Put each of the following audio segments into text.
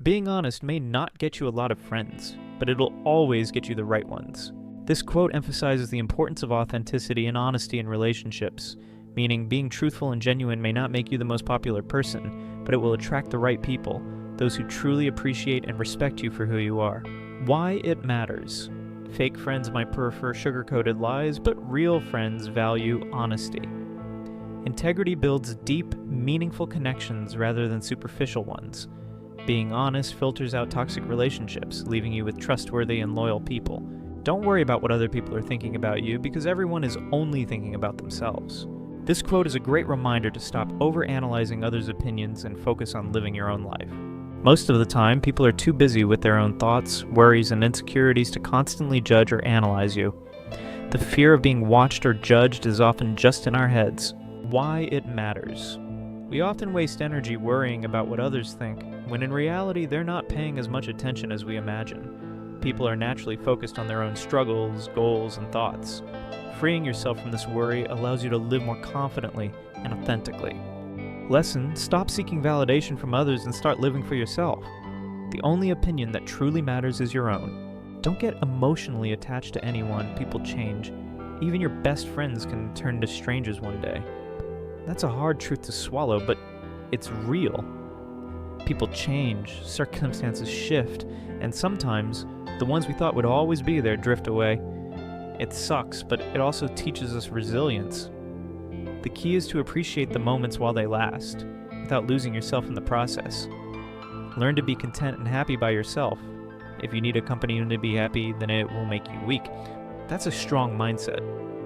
Being honest may not get you a lot of friends, but it'll always get you the right ones. This quote emphasizes the importance of authenticity and honesty in relationships, meaning being truthful and genuine may not make you the most popular person, but it will attract the right people, those who truly appreciate and respect you for who you are. Why it matters. Fake friends might prefer sugar-coated lies, but real friends value honesty. Integrity builds deep, meaningful connections rather than superficial ones. Being honest filters out toxic relationships, leaving you with trustworthy and loyal people. Don't worry about what other people are thinking about you, because everyone is only thinking about themselves. This quote is a great reminder to stop overanalyzing others' opinions and focus on living your own life. Most of the time, people are too busy with their own thoughts, worries, and insecurities to constantly judge or analyze you. The fear of being watched or judged is often just in our heads. Why it matters. We often waste energy worrying about what others think, when in reality they're not paying as much attention as we imagine. People are naturally focused on their own struggles, goals, and thoughts. Freeing yourself from this worry allows you to live more confidently and authentically. Lesson: stop seeking validation from others and start living for yourself. The only opinion that truly matters is your own. Don't get emotionally attached to anyone. People change. Even your best friends can turn into strangers one day. That's a hard truth to swallow, but it's real. People change, circumstances shift, and sometimes the ones we thought would always be there drift away. It sucks, but it also teaches us resilience. The key is to appreciate the moments while they last, without losing yourself in the process. Learn to be content and happy by yourself. If you need a companion to be happy, then it will make you weak. That's a strong mindset.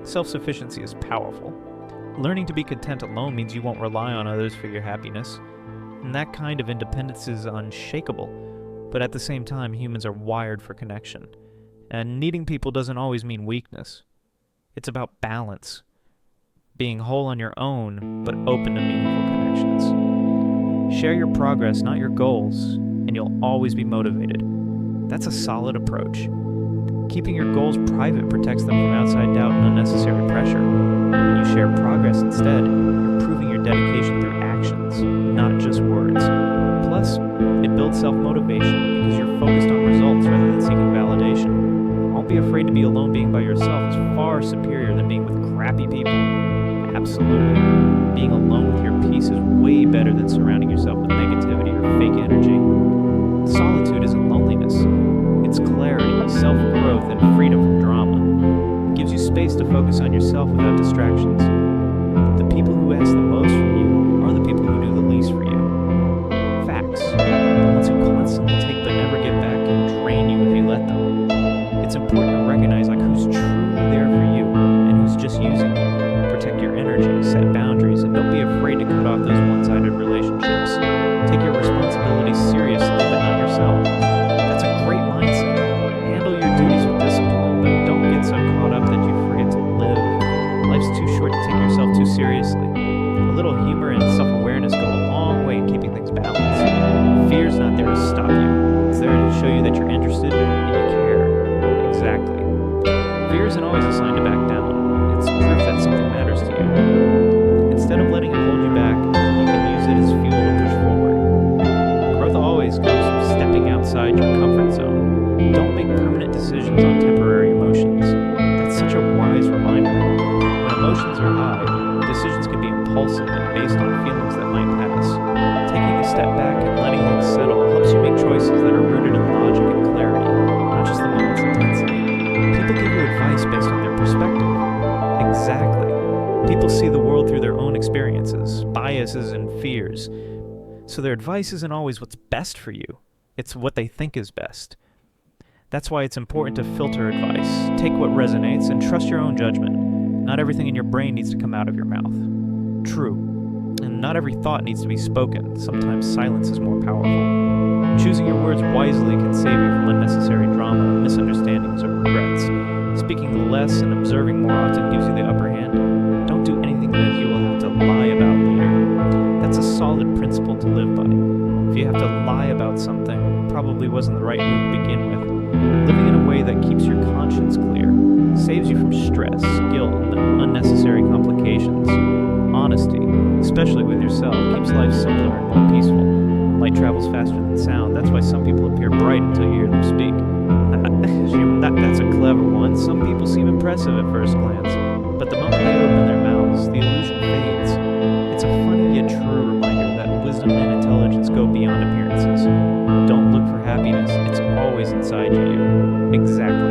Self-sufficiency is powerful. Learning to be content alone means you won't rely on others for your happiness, and that kind of independence is unshakable. But at the same time, humans are wired for connection, and needing people doesn't always mean weakness. It's about balance, being whole on your own, but open to meaningful connections. Share your progress, not your goals, and you'll always be motivated. That's a solid approach. Keeping your goals private protects them from outside doubt and unnecessary pressure. When you share progress instead, you're proving your dedication through actions, not just words. Plus, it builds self-motivation because you're focused on results rather than seeking validation. Don't be afraid to be alone. Being by yourself is far superior than being with crappy people. Absolutely. Being alone with your peace is way better than surrounding yourself with negativity or fake energy. Solitude isn't loneliness. It's clarity, self-growth, and freedom from drama. It gives you space to focus on yourself without distractions. The people who ask the most from you are the people who do the least for you. Facts. The ones who constantly take but never give back can drain you if you let them. It's important to recognize who's truly there for you and who's just using you. Protect your energy, set boundaries, and don't be afraid to cut off those one-sided relationships. Take your responsibilities seriously, but not yourself. That's a great mindset. Handle your duties with discipline, but don't get so caught up that you forget to live. Life's too short to take yourself too seriously. A little humor and self-awareness go a long way in keeping things balanced. Fear's not there to stop you. It's there to show you that you're interested and you care. Exactly. Fear isn't always a sign to back down. It's proof that something matters to you. Instead of letting it hold you back, you can use it as fuel to push forward. Growth always comes from stepping outside your comfort zone. Don't make permanent decisions on temporary emotions. That's such a wise reminder. When emotions are high, decisions can be impulsive and based on feelings that might pass. Taking a step back and letting things settle helps you make choices that are rooted in logic and clarity, not just the moment's intensity. People give you advice based on their perspective. Exactly. People see the world through their own experiences, biases, and fears. So their advice isn't always what's best for you. It's what they think is best. That's why it's important to filter advice. Take what resonates and trust your own judgment. Not everything in your brain needs to come out of your mouth. True. And not every thought needs to be spoken. Sometimes silence is more powerful. Choosing your words wisely can save you from unnecessary drama, misunderstandings, or regrets. Speaking less and observing more often gives you the upper hand. Don't do anything that you will have to lie about later. That's a solid principle to live by. If you have to lie about something, it probably wasn't the right move to begin with. Living in a way that keeps your conscience clear saves you from stress, guilt, and unnecessary complications. Honesty, especially with yourself, keeps life simpler and more peaceful. Light travels faster than sound. That's why some people appear bright until you hear them speak. That's a clever one. Some people seem impressive at first glance, but the moment they open their mouths, the illusion fades. It's a funny yet true reminder that wisdom and intelligence go beyond appearances. Don't look for happiness. It's always inside you. Exactly